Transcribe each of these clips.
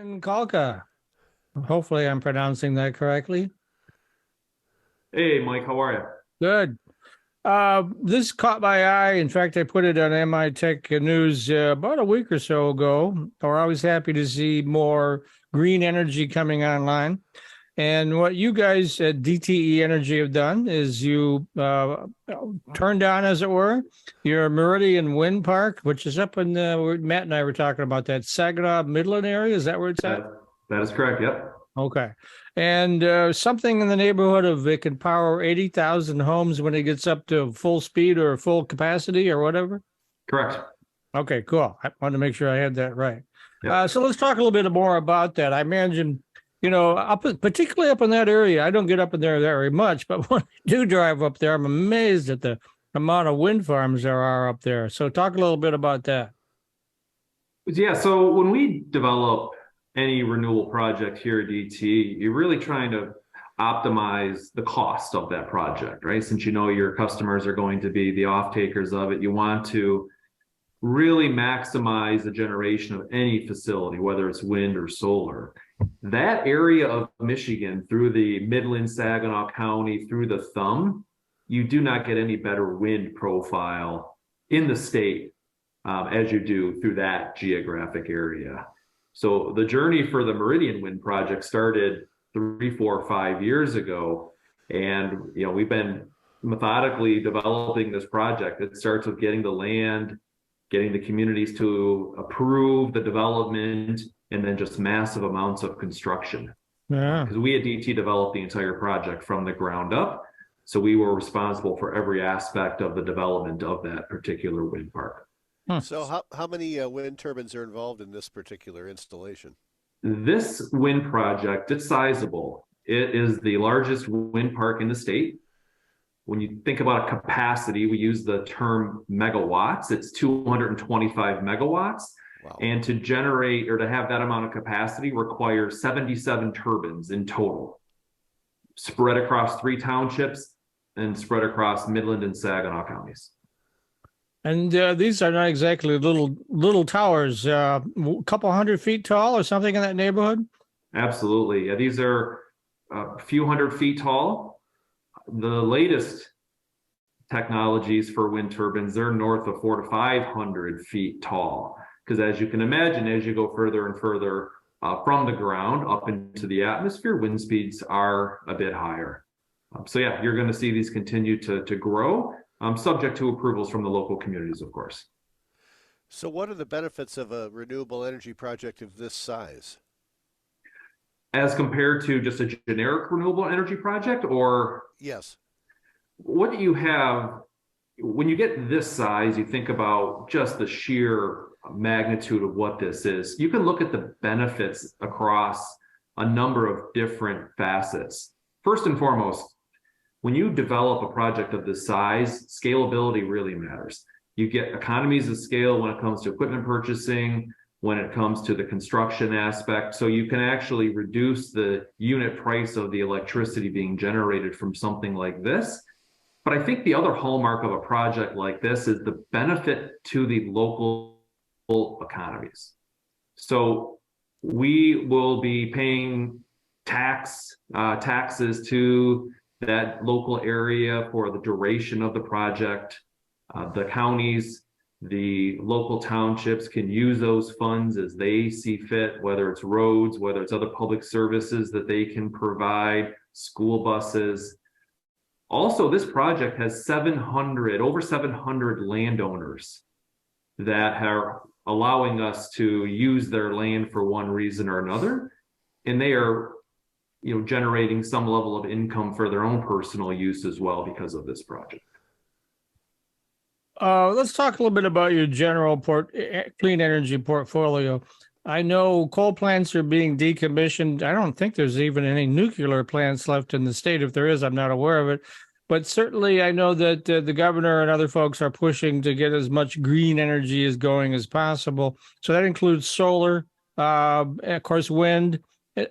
And Calka. Hopefully I'm pronouncing that correctly. Hey, Mike, how are you? Good. This caught my eye. In fact, I put it on MITech News about a week or so ago. We're always happy to see more green energy coming online. And what you guys at DTE Energy have done is you turned on, as it were, your Meridian Wind Park, which is up in where Matt and I were talking about that Saginaw Midland area. Is that where it's at? That is correct. Yep. Okay. And something in the neighborhood of it can power 80,000 homes when it gets up to full speed or full capacity or whatever? Correct. Okay, cool. I wanted to make sure I had that right. Yep. So let's talk a little bit more about that. I imagine, particularly up in that area, I don't get up in there very much, but when I do drive up there, I'm amazed at the amount of wind farms there are up there. So talk a little bit about that. Yeah. So when we develop any renewable project here at DTE, you're really trying to optimize the cost of that project, right? Since you know your customers are going to be the off-takers of it, you want to really maximize the generation of any facility, whether it's wind or solar. That area of Michigan, through the Midland, Saginaw County, through the thumb, you do not get any better wind profile in the state as you do through that geographic area. So the journey for the Meridian Wind project started 3, 4, 5 years ago. And, we've been methodically developing this project. It starts with getting the land, getting the communities to approve the development, and then just massive amounts of construction. Yeah. Because we at DT developed the entire project from the ground up. So we were responsible for every aspect of the development of that particular wind park. So how many wind turbines are involved in this particular installation? This wind project, it's sizable. It is the largest wind park in the state. When you think about capacity, we use the term megawatts. It's 225 megawatts. Wow. And to generate or to have that amount of capacity requires 77 turbines in total, spread across 3 townships and spread across Midland and Saginaw counties. And these are not exactly little towers, a couple 100 feet tall or something in that neighborhood? Absolutely. Yeah, these are a few 100 feet tall. The latest technologies for wind turbines, they're north of 400 to 500 feet tall. Because as you can imagine, as you go further and further from the ground up into the atmosphere, wind speeds are a bit higher. So yeah, you're going to see these continue to grow. Subject to approvals from the local communities, of course. So what are the benefits of a renewable energy project of this size? As compared to just a generic renewable energy project, or? Yes. What you have, when you get this size, you think about just the sheer magnitude of what this is. You can look at the benefits across a number of different facets. First and foremost, when you develop a project of this size, scalability really matters. You get economies of scale when it comes to equipment purchasing, when it comes to the construction aspect. So you can actually reduce the unit price of the electricity being generated from something like this. But I think the other hallmark of a project like this is the benefit to the local economies. So we will be paying taxes to that local area for the duration of the project. The counties, the local townships can use those funds as they see fit, whether it's roads, whether it's other public services that they can provide, school buses. Also, this project has over 700 landowners that are allowing us to use their land for one reason or another. And they are generating some level of income for their own personal use as well because of this project. Let's talk a little bit about your general clean energy portfolio. I know coal plants are being decommissioned. I don't think there's even any nuclear plants left in the state. If there is, I'm not aware of it. But certainly I know that the governor and other folks are pushing to get as much green energy as going as possible. So that includes solar, of course, wind.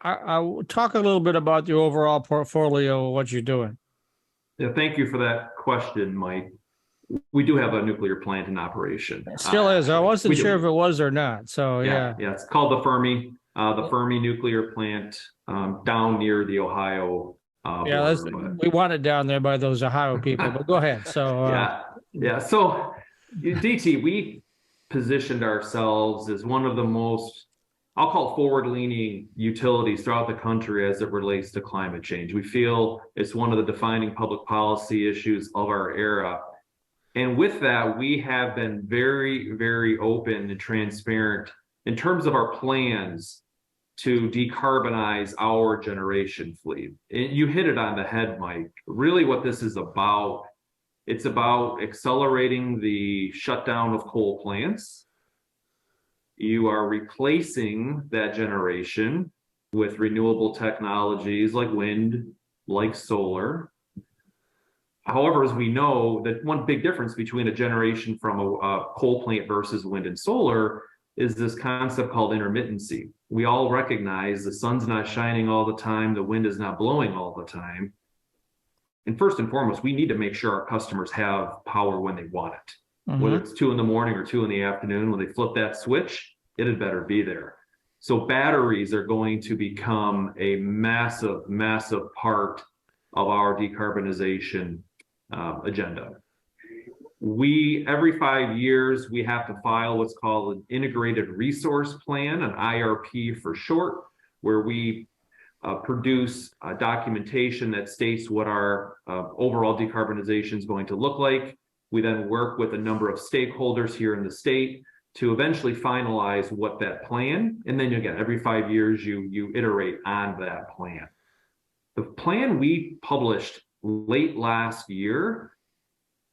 I'll talk a little bit about your overall portfolio, what you're doing. Yeah, thank you for that question, Mike. We do have a nuclear plant in operation. It still is. I wasn't sure if it was or not. So yeah. Yeah, it's called the Fermi. the Fermi nuclear plant down near the Ohio Yeah, border. we want it down there by those Ohio people, but go ahead. So, Yeah. So, DT, we positioned ourselves as one of the most, I'll call it forward-leaning utilities throughout the country as it relates to climate change. We feel it's one of the defining public policy issues of our era. And with that, we have been very, very open and transparent in terms of our plans to decarbonize our generation fleet. And you hit it on the head, Mike. Really what this is about, it's about accelerating the shutdown of coal plants. You are replacing that generation with renewable technologies like wind, like solar. However, as we know, that one big difference between a generation from a coal plant versus wind and solar is this concept called intermittency. We all recognize the sun's not shining all the time, the wind is not blowing all the time. And first and foremost, we need to make sure our customers have power when they want it. Whether it's 2 in the morning or 2 in the afternoon, when they flip that switch, it had better be there. So batteries are going to become a massive, massive part of our decarbonization agenda. Every 5 years, we have to file what's called an integrated resource plan, an IRP for short, where we produce documentation that states what our overall decarbonization is going to look like. We then work with a number of stakeholders here in the state to eventually finalize what that plan, and then again, every 5 years, you iterate on that plan. The plan we published late last year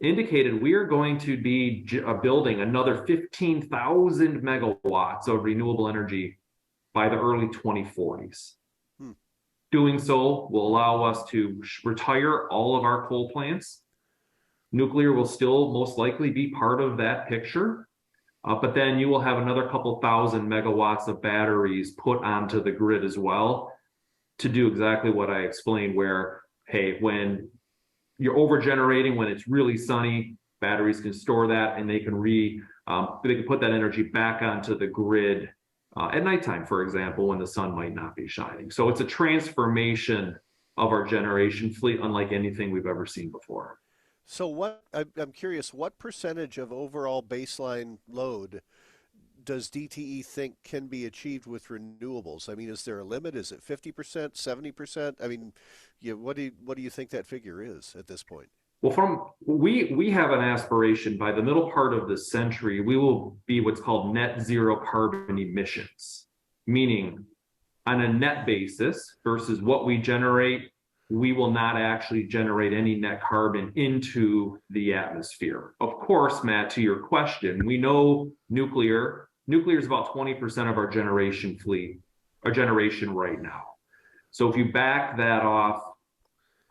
indicated we are going to be building another 15,000 megawatts of renewable energy by the early 2040s. Doing so will allow us to retire all of our coal plants. Nuclear will still most likely be part of that picture, but then you will have another couple thousand megawatts of batteries put onto the grid as well to do exactly what I explained, where, hey, when you're over generating, when it's really sunny, batteries can store that and they can put that energy back onto the grid at nighttime, for example, when the sun might not be shining. So it's a transformation of our generation fleet unlike anything we've ever seen before. So I'm curious, what percentage of overall baseline load does DTE think can be achieved with renewables? I mean, is there a limit? Is it 50%, 70%? I mean, what do you think that figure is at this point? Well, we have an aspiration by the middle part of this century, we will be what's called net zero carbon emissions, meaning on a net basis versus what we generate, we will not actually generate any net carbon into the atmosphere. Of course, Matt, to your question, we know nuclear is about 20% of our generation fleet, our generation right now. So if you back that off,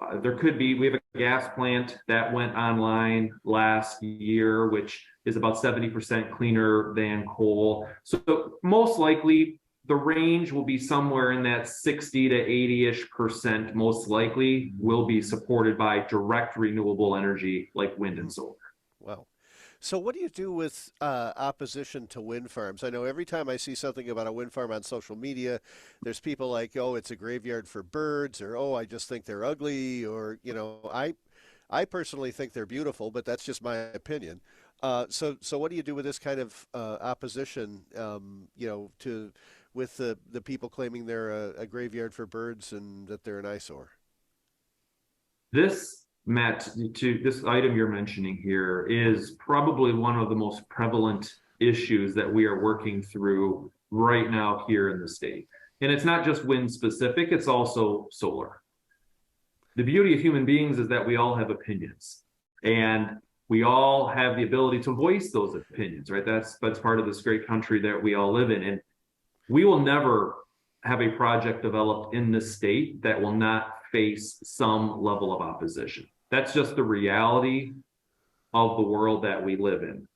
we have a gas plant that went online last year, which is about 70% cleaner than coal. So most likely the range will be somewhere in that 60 to 80-ish% most likely will be supported by direct renewable energy like wind and solar. Wow. So what do you do with opposition to wind farms? I know every time I see something about a wind farm on social media, there's people like, oh, it's a graveyard for birds, or, oh, I just think they're ugly, or, I personally think they're beautiful, but that's just my opinion. So what do you do with this kind of opposition, with the people claiming they're a graveyard for birds and that they're an eyesore? This, Matt, to this item you're mentioning here is probably one of the most prevalent issues that we are working through right now here in the state. And it's not just wind specific, it's also solar. The beauty of human beings is that we all have opinions and we all have the ability to voice those opinions, right? That's part of this great country that we all live in. And we will never have a project developed in this state that will not face some level of opposition. That's just the reality of the world that we live in.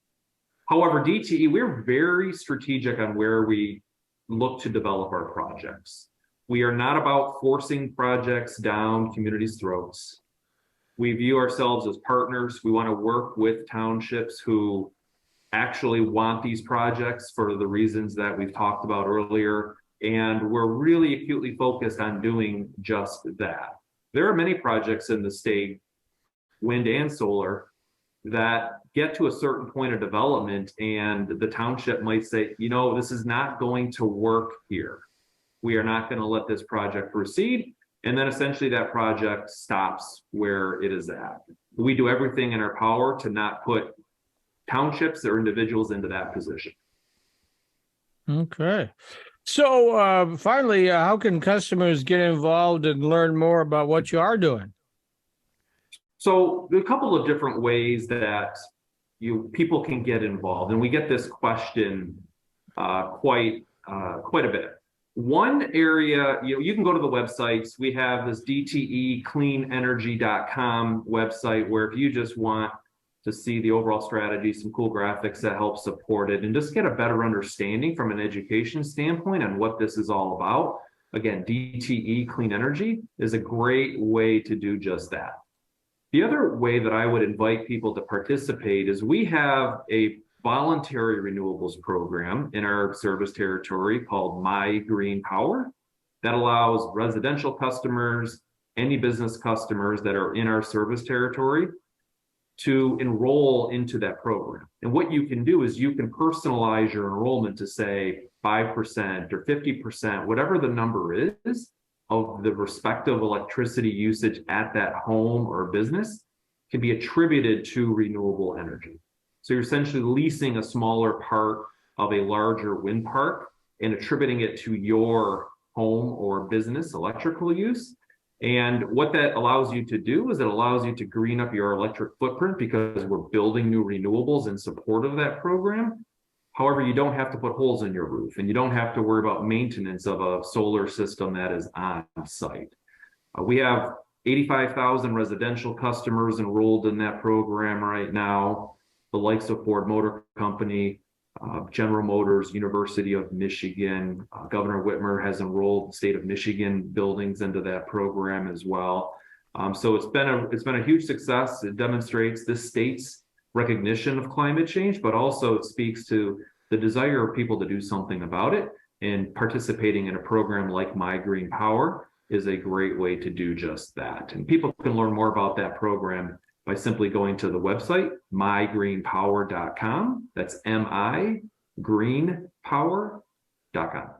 However, DTE, we're very strategic on where we look to develop our projects. We are not about forcing projects down communities' throats. We view ourselves as partners. We want to work with townships who actually want these projects for the reasons that we've talked about earlier. And we're really acutely focused on doing just that. There are many projects in the state, wind and solar, that get to a certain point of development and the township might say, you know, this is not going to work here. We are not going to let this project proceed. And then essentially that project stops where it is at. We do everything in our power to not put townships or individuals into that position. Okay. So finally, how can customers get involved and learn more about what you are doing? So there are a couple of different ways that people can get involved, and we get this question quite a bit. One area, you can go to the websites. We have this DTE CleanEnergy.com website where if you just want to see the overall strategy, some cool graphics that help support it, and just get a better understanding from an education standpoint on what this is all about. Again, DTE Clean Energy is a great way to do just that. The other way that I would invite people to participate is we have a voluntary renewables program in our service territory called My Green Power that allows residential customers, any business customers that are in our service territory to enroll into that program. And what you can do is you can personalize your enrollment to say 5% or 50%, whatever the number is of the respective electricity usage at that home or business can be attributed to renewable energy. So you're essentially leasing a smaller part of a larger wind park and attributing it to your home or business electrical use. And what that allows you to do is it allows you to green up your electric footprint because we're building new renewables in support of that program. However, you don't have to put holes in your roof and you don't have to worry about maintenance of a solar system that is on site. We have 85,000 residential customers enrolled in that program right now. The likes of Ford Motor Company, General Motors, University of Michigan, Governor Whitmer has enrolled the state of Michigan buildings into that program as well. So it's been a huge success. It demonstrates this state's recognition of climate change, but also it speaks to the desire of people to do something about it. And participating in a program like My Green Power is a great way to do just that. And people can learn more about that program by simply going to the website, mygreenpower.com. That's MIGreenpower.com.